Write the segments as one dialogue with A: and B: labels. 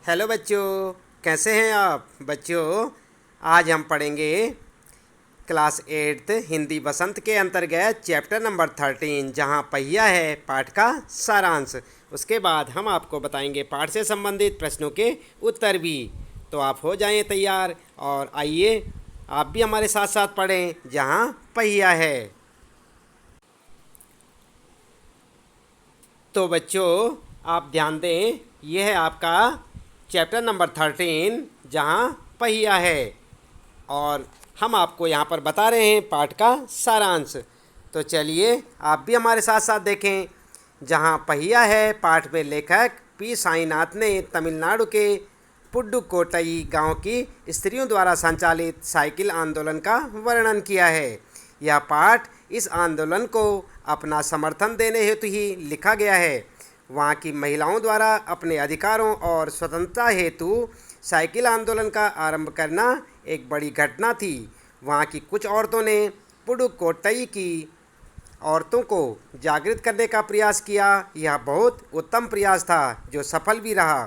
A: Hello बच्चों, कैसे हैं आप बच्चों। आज हम पढ़ेंगे क्लास 8th हिंदी बसंत के अंतर्गत चैप्टर नंबर 13, जहां पहिया है पाठ का सारांश। उसके बाद हम आपको बताएंगे पाठ से संबंधित प्रश्नों के उत्तर भी। तो आप हो जाएं तैयार और आइए आप भी हमारे साथ साथ पढ़ें जहां पहिया है। तो बच्चों आप ध्यान दें, यह है आपका चैप्टर नंबर 13 जहां पहिया है और हम आपको यहाँ पर बता रहे हैं पाठ का सारांश। तो चलिए आप भी हमारे साथ साथ देखें। जहाँ पहिया है पाठ में लेखक पी साईनाथ ने तमिलनाडु के पुडुकोट्टई गांव की स्त्रियों द्वारा संचालित साइकिल आंदोलन का वर्णन किया है। यह पाठ इस आंदोलन को अपना समर्थन देने हेतु ही लिखा गया है। वहाँ की महिलाओं द्वारा अपने अधिकारों और स्वतंत्रता हेतु साइकिल आंदोलन का आरंभ करना एक बड़ी घटना थी। वहाँ की कुछ औरतों ने पुडुकोट्टई की औरतों को जागृत करने का प्रयास किया। यह बहुत उत्तम प्रयास था जो सफल भी रहा।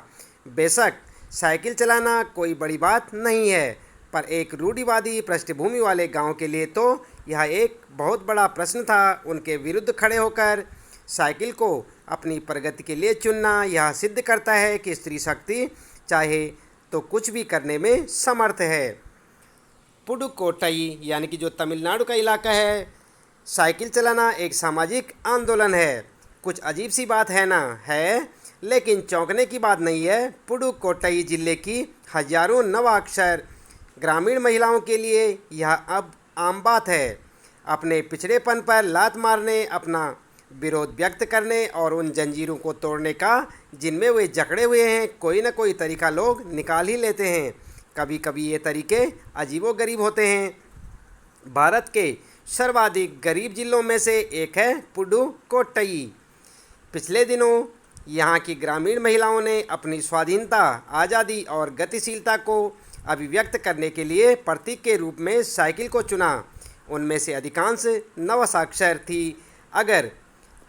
A: बेशक साइकिल चलाना कोई बड़ी बात नहीं है, पर एक रूढ़िवादी पृष्ठभूमि वाले गांव के लिए तो यह एक बहुत बड़ा प्रश्न था। उनके विरुद्ध खड़े होकर साइकिल को अपनी प्रगति के लिए चुनना यह सिद्ध करता है कि स्त्री शक्ति चाहे तो कुछ भी करने में समर्थ है। पुडुकोट्टई यानी कि जो तमिलनाडु का इलाका है, साइकिल चलाना एक सामाजिक आंदोलन है। कुछ अजीब सी बात है ना है, लेकिन चौंकने की बात नहीं है। पुडुकोट्टई जिले की हजारों नवाक्षर ग्रामीण महिलाओं के लिए यह अब आम बात है। अपने पिछड़ेपन पर लात मारने, अपना विरोध व्यक्त करने और उन जंजीरों को तोड़ने का जिनमें वे जकड़े हुए हैं कोई ना कोई तरीका लोग निकाल ही लेते हैं। कभी कभी ये तरीके अजीबोगरीब होते हैं। भारत के सर्वाधिक गरीब जिलों में से एक है पुडुकोट्टई। पिछले दिनों यहाँ की ग्रामीण महिलाओं ने अपनी स्वाधीनता, आज़ादी और गतिशीलता को अभिव्यक्त करने के लिए प्रतीक के रूप में साइकिल को चुना। उनमें से अधिकांश नवसाक्षर थी। अगर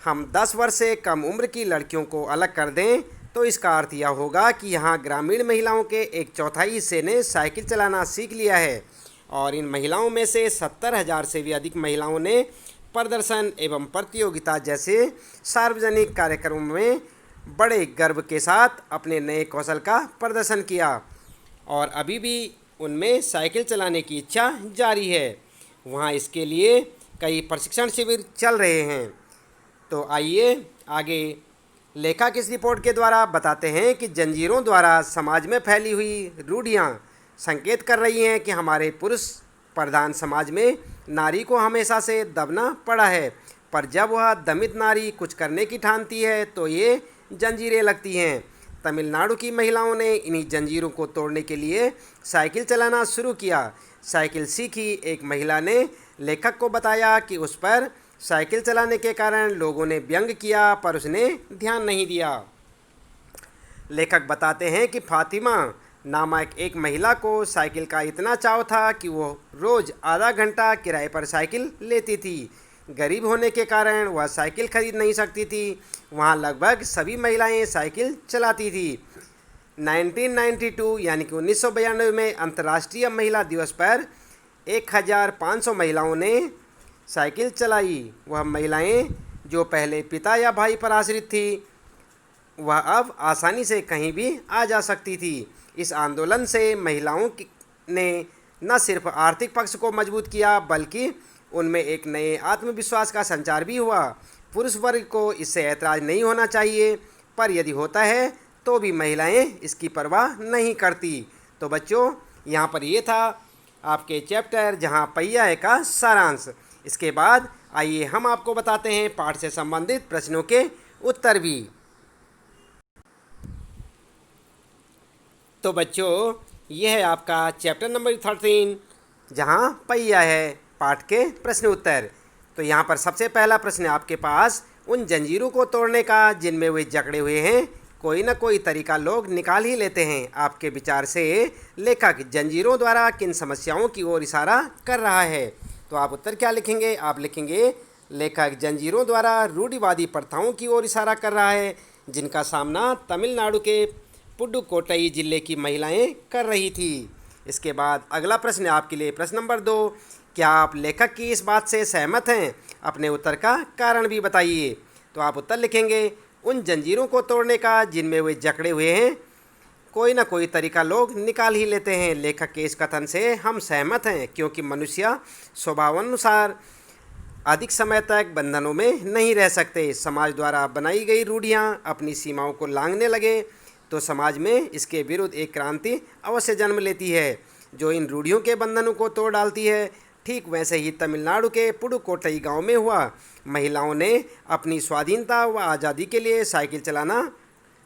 A: हम 10 वर्ष से कम उम्र की लड़कियों को अलग कर दें तो इसका अर्थ यह होगा कि यहाँ ग्रामीण महिलाओं के एक चौथाई हिस्से ने साइकिल चलाना सीख लिया है और इन महिलाओं में से 70,000 से भी अधिक महिलाओं ने प्रदर्शन एवं प्रतियोगिता जैसे सार्वजनिक कार्यक्रमों में बड़े गर्व के साथ अपने नए कौशल का प्रदर्शन किया और अभी भी उनमें साइकिल चलाने की इच्छा जारी है। वहाँ इसके लिए कई प्रशिक्षण शिविर चल रहे हैं। तो आइए आगे लेखक इस रिपोर्ट के द्वारा बताते हैं कि जंजीरों द्वारा समाज में फैली हुई रूढ़ियाँ संकेत कर रही हैं कि हमारे पुरुष प्रधान समाज में नारी को हमेशा से दबना पड़ा है, पर जब वह दमित नारी कुछ करने की ठानती है तो ये जंजीरें लगती हैं। तमिलनाडु की महिलाओं ने इन्हीं जंजीरों को तोड़ने के लिए साइकिल चलाना शुरू किया। साइकिल सीखी एक महिला ने लेखक को बताया कि उस पर साइकिल चलाने के कारण लोगों ने व्यंग किया, पर उसने ध्यान नहीं दिया। लेखक बताते हैं कि फातिमा नामक एक महिला को साइकिल का इतना चाव था कि वो रोज़ आधा घंटा किराए पर साइकिल लेती थी। गरीब होने के कारण वह साइकिल खरीद नहीं सकती थी। वहाँ लगभग सभी महिलाएं साइकिल चलाती थी। 1992 यानी कि 1992 में अंतर्राष्ट्रीय महिला दिवस पर 1500 महिलाओं ने साइकिल चलाई। वह महिलाएं जो पहले पिता या भाई पर आश्रित थी, वह अब आसानी से कहीं भी आ जा सकती थी। इस आंदोलन से महिलाओं ने न सिर्फ आर्थिक पक्ष को मजबूत किया, बल्कि उनमें एक नए आत्मविश्वास का संचार भी हुआ। पुरुष वर्ग को इससे ऐतराज़ नहीं होना चाहिए, पर यदि होता है तो भी महिलाएं इसकी परवाह नहीं करती। तो बच्चों यहाँ पर ये था आपके चैप्टर जहाँ पहिया है का सारांश। इसके बाद आइए हम आपको बताते हैं पाठ से संबंधित प्रश्नों के उत्तर भी। तो बच्चों यह है आपका चैप्टर नंबर 13 जहाँ पहिया है पाठ के प्रश्न उत्तर। तो यहाँ पर सबसे पहला प्रश्न आपके पास, उन जंजीरों को तोड़ने का जिनमें वे जकड़े हुए हैं कोई ना कोई तरीका लोग निकाल ही लेते हैं। आपके विचार से लेखक जंजीरों द्वारा किन समस्याओं की ओर इशारा कर रहा है। तो आप उत्तर क्या लिखेंगे? आप लिखेंगे लेखक जंजीरों द्वारा रूढ़िवादी प्रथाओं की ओर इशारा कर रहा है जिनका सामना तमिलनाडु के पुडुकोट्टई जिले की महिलाएं कर रही थी। इसके बाद अगला प्रश्न है आपके लिए, प्रश्न नंबर 2। क्या आप लेखक की इस बात से सहमत हैं? अपने उत्तर का कारण भी बताइए। तो आप उत्तर लिखेंगे, उन जंजीरों को तोड़ने का जिनमें वे जकड़े हुए हैं कोई ना कोई तरीका लोग निकाल ही लेते हैं। लेखक के इस कथन से हम सहमत हैं, क्योंकि मनुष्य स्वभावानुसार अधिक समय तक बंधनों में नहीं रह सकते। समाज द्वारा बनाई गई रूढ़ियाँ अपनी सीमाओं को लांघने लगे तो समाज में इसके विरुद्ध एक क्रांति अवश्य जन्म लेती है, जो इन रूढ़ियों के बंधनों को तोड़ डालती है। ठीक वैसे ही तमिलनाडु के पुडुकोट्टई गांव में हुआ। महिलाओं ने अपनी स्वाधीनता व आज़ादी के लिए साइकिल चलाना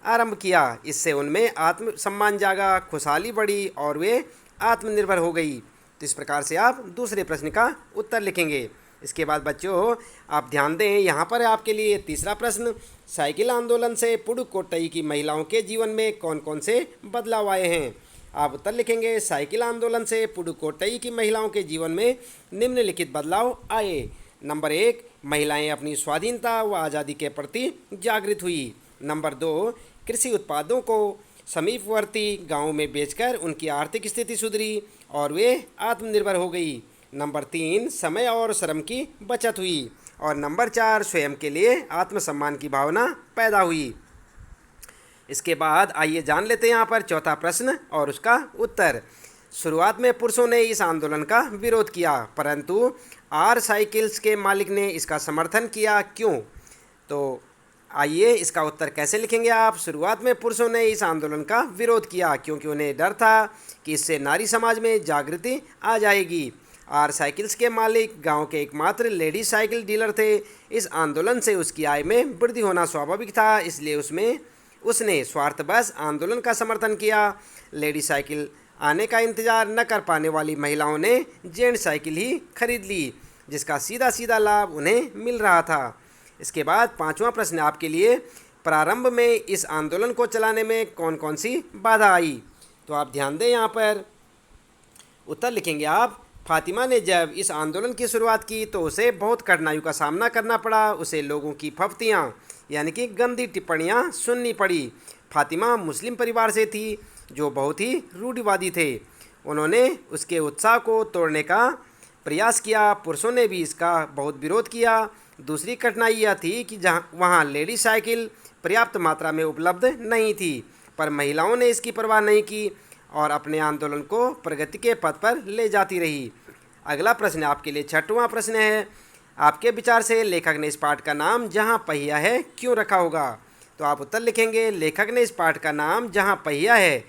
A: आरंभ किया। इससे उनमें आत्मसम्मान जागा, खुशहाली बढ़ी और वे आत्मनिर्भर हो गई। तो इस प्रकार से आप दूसरे प्रश्न का उत्तर लिखेंगे। इसके बाद बच्चों आप ध्यान दें, यहाँ पर आपके लिए तीसरा प्रश्न, साइकिल आंदोलन से पुडुकोट्टई की महिलाओं के जीवन में कौन कौन से बदलाव आए हैं। आप उत्तर लिखेंगे, साइकिल आंदोलन से पुडुकोट्टई की महिलाओं के जीवन में निम्नलिखित बदलाव आए। नंबर 1, महिलाएं अपनी स्वाधीनता व आज़ादी के प्रति जागृत हुई। नंबर 2, कृषि उत्पादों को समीपवर्ती गांवों में बेचकर उनकी आर्थिक स्थिति सुधरी और वे आत्मनिर्भर हो गई। नंबर 3, समय और श्रम की बचत हुई। और नंबर 4, स्वयं के लिए आत्मसम्मान की भावना पैदा हुई। इसके बाद आइए जान लेते हैं यहाँ पर चौथा प्रश्न और उसका उत्तर। शुरुआत में पुरुषों ने इस आंदोलन का विरोध किया, परंतु आर साइकिल्स के मालिक ने इसका समर्थन किया, क्यों? तो आइए इसका उत्तर कैसे लिखेंगे आप। शुरुआत में पुरुषों ने इस आंदोलन का विरोध किया क्योंकि उन्हें डर था कि इससे नारी समाज में जागृति आ जाएगी। आर साइकिल्स के मालिक गांव के एकमात्र लेडी साइकिल डीलर थे। इस आंदोलन से उसकी आय में वृद्धि होना स्वाभाविक था, इसलिए उसने स्वार्थवश आंदोलन का समर्थन किया। लेडी साइकिल आने का इंतजार न कर पाने वाली महिलाओं ने जेंट्स साइकिल ही खरीद ली, जिसका सीधा सीधा लाभ उन्हें मिल रहा था। इसके बाद पांचवा प्रश्न आपके लिए, प्रारंभ में इस आंदोलन को चलाने में कौन कौन सी बाधा आई। तो आप ध्यान दें, यहाँ पर उत्तर लिखेंगे आप। फातिमा ने जब इस आंदोलन की शुरुआत की तो उसे बहुत कठिनाइयों का सामना करना पड़ा। उसे लोगों की फफ्तियाँ यानी कि गंदी टिप्पणियाँ सुननी पड़ी। फातिमा मुस्लिम परिवार से थी जो बहुत ही रूढ़िवादी थे। उन्होंने उसके उत्साह को तोड़ने का प्रयास किया। पुरुषों ने भी इसका बहुत विरोध किया। दूसरी कठिनाई यह थी कि वहाँ लेडी साइकिल पर्याप्त मात्रा में उपलब्ध नहीं थी, पर महिलाओं ने इसकी परवाह नहीं की और अपने आंदोलन को प्रगति के पथ पर ले जाती रही। अगला प्रश्न आपके लिए छठवां प्रश्न है, आपके विचार से लेखक ने इस पाठ का नाम जहाँ पहिया है क्यों रखा होगा। तो आप उत्तर लिखेंगे, लेखक ने इस पाठ का नाम जहाँ पहिया है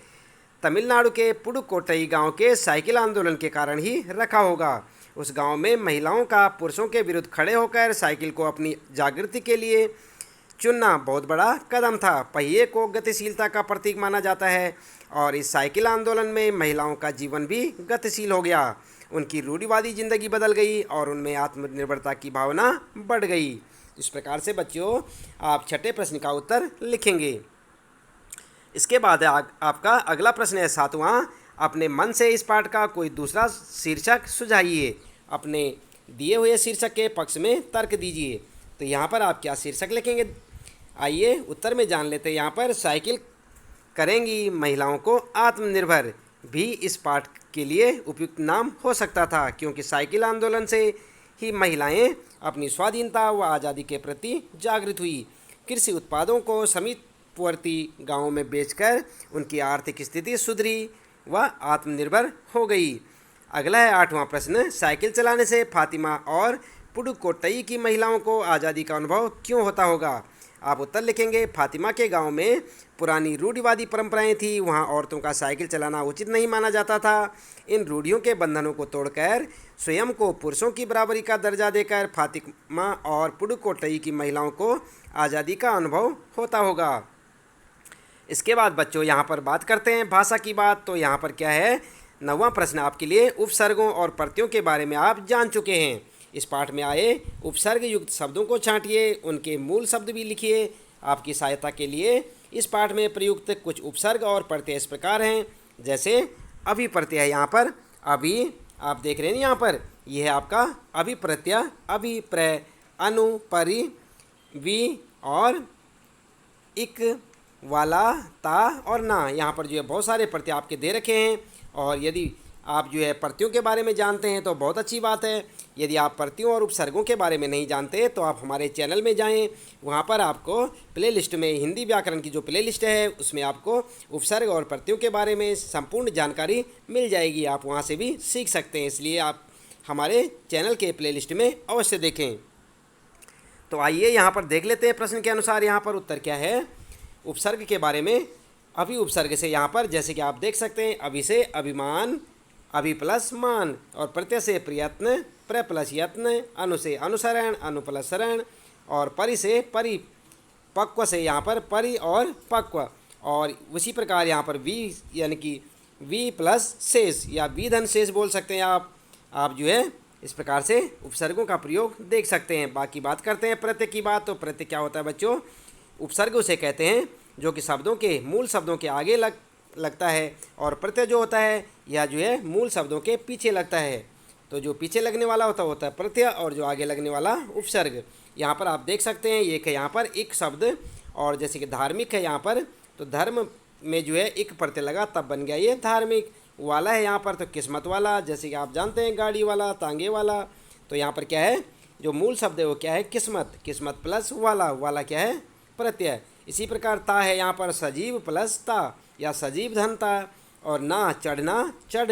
A: तमिलनाडु के पुडुकोट्टई गांव के साइकिल आंदोलन के कारण ही रखा होगा। उस गांव में महिलाओं का पुरुषों के विरुद्ध खड़े होकर साइकिल को अपनी जागृति के लिए चुनना बहुत बड़ा कदम था। पहिए को गतिशीलता का प्रतीक माना जाता है और इस साइकिल आंदोलन में महिलाओं का जीवन भी गतिशील हो गया। उनकी रूढ़िवादी जिंदगी बदल गई और उनमें आत्मनिर्भरता की भावना बढ़ गई। इस प्रकार से बच्चों आप छठे प्रश्न का उत्तर लिखेंगे। इसके बाद आपका अगला प्रश्न है सातवां, अपने मन से इस पाठ का कोई दूसरा शीर्षक सुझाइए। अपने दिए हुए शीर्षक के पक्ष में तर्क दीजिए। तो यहाँ पर आप क्या शीर्षक लिखेंगे, आइए उत्तर में जान लेते हैं। यहाँ पर साइकिल करेंगी महिलाओं को आत्मनिर्भर भी इस पाठ के लिए उपयुक्त नाम हो सकता था, क्योंकि साइकिल आंदोलन से ही महिलाएं अपनी स्वाधीनता व आज़ादी के प्रति जागृत हुई। कृषि उत्पादों को समीपवर्ती गांवों में बेचकर उनकी आर्थिक स्थिति सुधरी व आत्मनिर्भर हो गई। अगला है आठवां प्रश्न, साइकिल चलाने से फातिमा और पुडुकोट्टई की महिलाओं को आज़ादी का अनुभव क्यों होता होगा। आप उत्तर लिखेंगे, फातिमा के गांव में पुरानी रूढ़िवादी परंपराएं थी। वहां औरतों का साइकिल चलाना उचित नहीं माना जाता था। इन रूढ़ियों के बंधनों को तोड़कर स्वयं को पुरुषों की बराबरी का दर्जा देकर फातिमा और पुडुकोट्टई की महिलाओं को आज़ादी का अनुभव होता होगा। इसके बाद बच्चों यहाँ पर बात करते हैं भाषा की बात। तो यहाँ पर क्या है, नौवां प्रश्न आपके लिए, उपसर्गों और प्रत्ययों के बारे में आप जान चुके हैं। इस पाठ में आए उपसर्ग युक्त शब्दों को छांटिए, उनके मूल शब्द भी लिखिए। आपकी सहायता के लिए इस पाठ में प्रयुक्त कुछ उपसर्ग और प्रत्यय इस प्रकार हैं, जैसे अभी प्रत्यय है। यहाँ पर अभी आप देख रहे हैं, यहाँ पर यह है आपका अभी प्रत्यय, अभी प्र, अनु, परि, वि और इक, वाला, ता और ना। यहाँ पर जो है बहुत सारे प्रत्यय आपके दे रखे हैं, और यदि आप जो है प्रत्ययों के बारे में जानते हैं तो बहुत अच्छी बात है। यदि आप प्रत्ययों और उपसर्गों के बारे में नहीं जानते तो आप हमारे चैनल में जाएं, वहाँ पर आपको प्ले लिस्ट में हिंदी व्याकरण की जो प्ले लिस्ट है उसमें आपको उपसर्ग और प्रत्ययों के बारे में संपूर्ण जानकारी मिल जाएगी। आप वहाँ से भी सीख सकते हैं, इसलिए आप हमारे चैनल के प्ले लिस्ट में अवश्य देखें। तो आइए यहाँ पर देख लेते हैं प्रश्न के अनुसार यहाँ पर उत्तर क्या है उपसर्ग के बारे में। अभी उपसर्ग से यहाँ पर जैसे कि आप देख सकते हैं, अभी से अभिमान, अभी प्लस मान, और प्रत्यय से प्रयत्न, प्र प्लस यत्न, अनु से अनुसरण, अनु प्लस शरण, और परि से परिपक्व से यहाँ पर परि और पक्व, और उसी प्रकार यहाँ पर वी यानी कि वी प्लस शेष या वी धन शेष बोल सकते हैं आप जो है इस प्रकार से उपसर्गों का प्रयोग देख सकते हैं। बाकी बात करते हैं प्रत्यय की बात। तो प्रत्यय क्या होता है बच्चों? उपसर्ग उसे कहते हैं जो कि शब्दों के मूल शब्दों के आगे लगता है, और प्रत्यय जो होता है यह जो है मूल शब्दों के पीछे लगता है। तो जो पीछे लगने वाला होता है प्रत्यय, और जो आगे लगने वाला उपसर्ग। यहाँ पर आप देख सकते हैं एक है यहाँ पर एक शब्द, और जैसे कि धार्मिक है यहाँ पर, तो धर्म में जो है एक प्रत्यय लगा तब बन गया ये धार्मिक। वाला है यहाँ पर तो किस्मत वाला, जैसे कि आप जानते हैं गाड़ी वाला, तांगे वाला। तो यहाँ पर क्या है जो मूल शब्द है वो क्या है किस्मत, किस्मत प्लस वाला, वाला क्या है प्रत्यय। इसी प्रकार ता है यहाँ पर सजीव प्लस ता या सजीव धन ता, और ना चढ़ना चढ़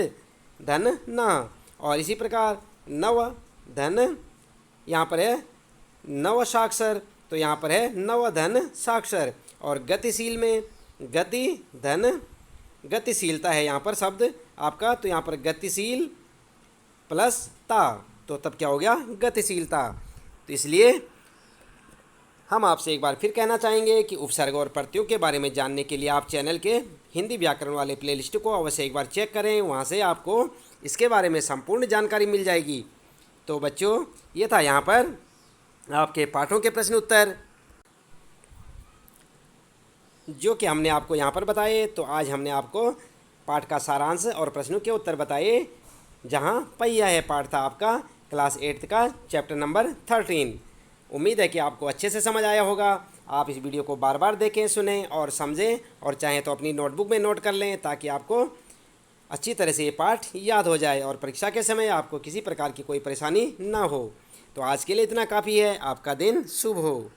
A: धन ना, और इसी प्रकार नव धन यहाँ पर है नव साक्षर, तो यहाँ पर है नव धन साक्षर। और गतिशील में गति धन गतिशीलता है यहाँ पर शब्द आपका, तो यहाँ पर गतिशील प्लस ता, तो तब क्या हो गया गतिशीलता। तो इसलिए हम आपसे एक बार फिर कहना चाहेंगे कि उपसर्ग और प्रत्ययों के बारे में जानने के लिए आप चैनल के हिंदी व्याकरण वाले प्लेलिस्ट को अवश्य एक बार चेक करें, वहाँ से आपको इसके बारे में संपूर्ण जानकारी मिल जाएगी। तो बच्चों ये था यहाँ पर आपके पाठों के प्रश्न उत्तर जो कि हमने आपको यहाँ पर बताए। तो आज हमने आपको पाठ का सारांश और प्रश्नों के उत्तर बताए, जहाँ पहिया है पाठ था आपका क्लास 8 का चैप्टर नंबर 13। उम्मीद है कि आपको अच्छे से समझ आया होगा। आप इस वीडियो को बार बार देखें, सुनें और समझें, और चाहें तो अपनी नोटबुक में नोट कर लें ताकि आपको अच्छी तरह से ये पाठ याद हो जाए और परीक्षा के समय आपको किसी प्रकार की कोई परेशानी ना हो। तो आज के लिए इतना काफ़ी है। आपका दिन शुभ हो।